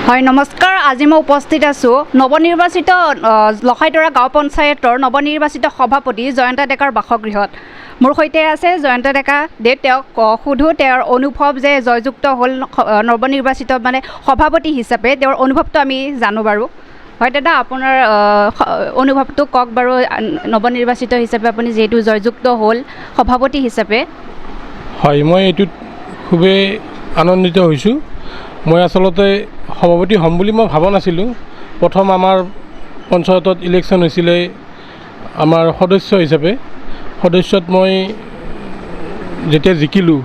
হয় নমস্কাৰ আজি মই উপস্থিত আছোঁ নৱনিৰ্বাচিত লখাইতৰা গাঁও পঞ্চায়তৰ নৱনিৰ্বাচিত সভাপতি জয়ন্ত ডেকাৰ বাসগৃহত মোৰ সৈতে আছে জয়ন্ত ডেকা দে তেওঁক সোধোঁ তেওঁৰ অনুভৱ যে জয়যুক্ত হ'ল নৱনিৰ্বাচিত মানে সভাপতি হিচাপে তেওঁৰ অনুভৱটো আমি জানো বাৰু হয় দাদা আপোনাৰ অনুভৱটো কওক বাৰু নৱনিৰ্বাচিত হিচাপে আপুনি যিহেতু জয়যুক্ত হ'ল সভাপতি হিচাপে হয় মই এইটোত খুবেই আনন্দিত হৈছোঁ মই আচলতে সভাপতি হ'ম বুলি মই ভাবা নাছিলোঁ প্ৰথম আমাৰ পঞ্চায়তত ইলেকশ্যন হৈছিলে আমাৰ সদস্য হিচাপে সদস্যত মই যেতিয়া জিকিলোঁ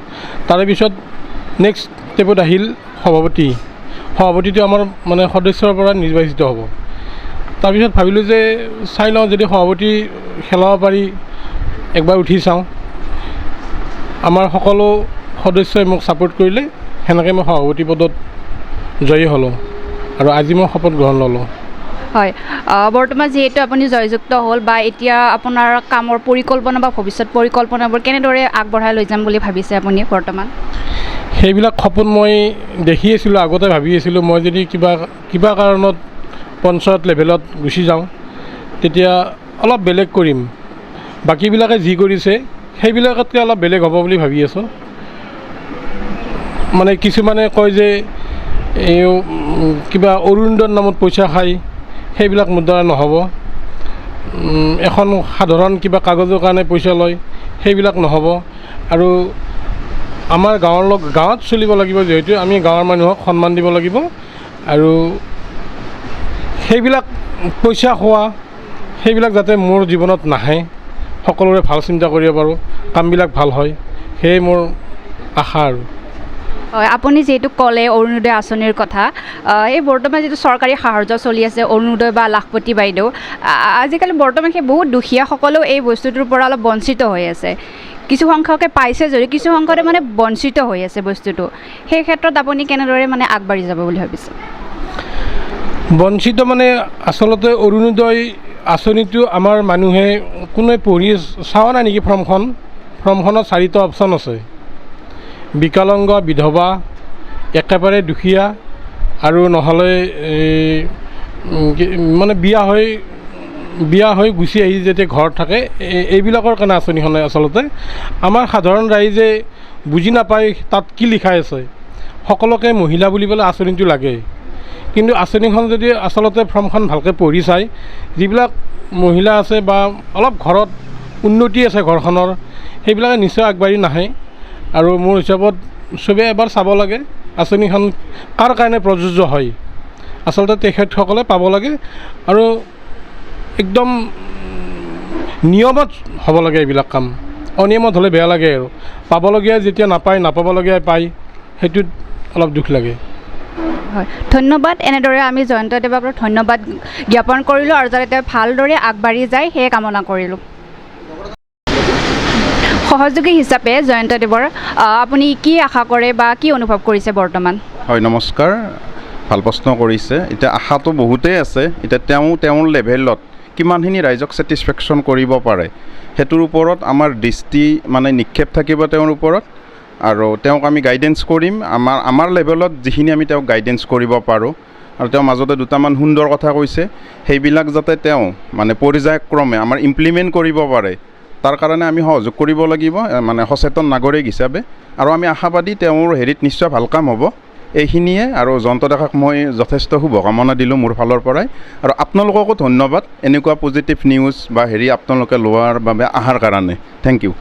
তাৰে পিছত নেক্সট ষ্টেপত আহিল সভাপতিটো আমাৰ মানে সদস্যৰ পৰা নিৰ্বাচিত হ'ব তাৰপিছত ভাবিলোঁ যে চাই লওঁ যদি সভাপতি খেলাব পাৰি একবাৰ উঠি চাওঁ আমাৰ সকলো সদস্যই মোক ছাপোৰ্ট কৰিলে সেনেকৈ মই সভাপতি পদত জয়ী হ'লোঁ আৰু আজি মই শপত গ্ৰহণ ল'লোঁ হয় বৰ্তমান যিহেতু আপুনি জয়যুক্ত হ'ল বা এতিয়া আপোনাৰ কামৰ পৰিকল্পনা বা ভৱিষ্যত পৰিকল্পনাবোৰ কেনেদৰে আগবঢ়াই লৈ যাম বুলি ভাবিছে আপুনি বৰ্তমান সেইবিলাক সপোন মই দেখি আছিলোঁ আগতে ভাবি আছিলোঁ মই যদি কিবা কাৰণত পঞ্চায়ত লেভেলত গুচি যাওঁ তেতিয়া অলপ বেলেগ কৰিম বাকীবিলাকে যি কৰিছে সেইবিলাকতকৈ অলপ বেলেগ হ'ব বুলি ভাবি আছোঁ মানে কিছুমানে কয় যে এই কিবা অৰুণোদয়ৰ নামত পইচা খায় সেইবিলাক মোৰ দ্বাৰা নহ'ব এখন সাধাৰণ কিবা কাগজৰ কাৰণে পইচা লয় সেইবিলাক নহ'ব আৰু আমাৰ গাঁৱত চলিব লাগিব যিহেতু আমি গাঁৱৰ মানুহক সন্মান দিব লাগিব আৰু সেইবিলাক পইচা খোৱা সেইবিলাক যাতে মোৰ জীৱনত নাহে সকলোৰে ভাল চিন্তা কৰিব পাৰোঁ কামবিলাক ভাল হয় সেয়ে মোৰ আশা আৰু হয় আপুনি যিহেতু ক'লে অৰুণোদয় আঁচনিৰ কথা এই বৰ্তমান যিটো চৰকাৰী সাহাৰ্য চলি আছে অৰুণোদয় বা লাখপতি বাইদেউ আজিকালি বৰ্তমান সেই বহুত দুখীয়াসকলেও এই বস্তুটোৰ পৰা অলপ বঞ্চিত হৈ আছে কিছু সংখ্যকে পাইছে যদি কিছু সংখ্যকে মানে বঞ্চিত হৈ আছে বস্তুটো সেই ক্ষেত্ৰত আপুনি কেনেদৰে মানে আগবাঢ়ি যাব বুলি ভাবিছে বঞ্চিত মানে আচলতে অৰুণোদয় আঁচনিটো আমাৰ মানুহে কোনোৱে পঢ়ি চোৱা নাই নেকি ফৰ্মখনত 4টা অপশ্যন আছে বিকলাংগ বিধৱা একেবাৰে দুখীয়া আৰু নহ'লে মানে বিয়া হৈ গুচি আহি যেতিয়া ঘৰত থাকে এইবিলাকৰ কাৰণে আঁচনিখনে আচলতে আমাৰ সাধাৰণ ৰাইজে বুজি নাপায় তাত কি লিখা আছে সকলোকে মহিলা বুলি পেলাই আঁচনিটো লাগে কিন্তু আঁচনিখন যদি আচলতে ফৰ্মখন ভালকৈ পঢ়ি চায় যিবিলাক মহিলা আছে বা অলপ ঘৰত উন্নতি আছে ঘৰখনৰ সেইবিলাকে নিশ্চয় আগবাঢ়ি নাহে আৰু মোৰ হিচাপত চবেই এবাৰ চাব লাগে আঁচনিখন কাৰ কাৰণে প্ৰযোজ্য হয় আচলতে তেখেতসকলে পাব লাগে আৰু একদম নিয়মত হ'ব লাগে এইবিলাক কাম অনিয়মত হ'লে বেয়া লাগে আৰু পাবলগীয়া যেতিয়া নাপায় নাপাবলগীয়া পায় সেইটোত অলপ দুখ লাগে হয় ধন্যবাদ এনেদৰে আমি জয়ন্ত দেৱক ধন্যবাদ জ্ঞাপন কৰিলোঁ আৰু যাতে তেওঁ ভালদৰে আগবাঢ়ি যায় সেয়ে কামনা কৰিলোঁ সহযোগী হিচাপে জয়ন্ত দেৱৰ আপুনি কি আশা কৰে বা কি অনুভৱ কৰিছে বৰ্তমান হয় নমস্কাৰ ভাল প্ৰশ্ন কৰিছে এতিয়া আশাটো বহুতেই আছে এতিয়া তেওঁৰ লেভেলত কিমানখিনি ৰাইজক ছেটিছফেকশ্যন কৰিব পাৰে সেইটোৰ ওপৰত আমাৰ দৃষ্টি মানে নিক্ষেপ থাকিব তেওঁৰ ওপৰত আৰু তেওঁক আমি গাইডেঞ্চ কৰিম আমাৰ লেভেলত যিখিনি আমি তেওঁক গাইডেঞ্চ কৰিব পাৰোঁ আৰু তেওঁ মাজতে দুটামান সুন্দৰ কথা কৈছে সেইবিলাক যাতে তেওঁ মানে পৰ্যায়ক্ৰমে আমাৰ ইমপ্লিমেণ্ট কৰিব পাৰে তাৰ কাৰণে আমি সহযোগ কৰিব লাগিব মানে সচেতন নাগৰিক হিচাপে আৰু আমি আশাবাদী তেওঁৰ হেৰিত নিশ্চয় ভাল কাম হ'ব এইখিনিয়ে আৰু জয়ন্ত ডেকাক মই যথেষ্ট শুভকামনা দিলোঁ মোৰ ফালৰ পৰাই আৰু আপোনালোককো ধন্যবাদ এনেকুৱা পজিটিভ নিউজ বা আপোনালোকে লোৱাৰ বাবে অহাৰ কাৰণে থেংক ইউ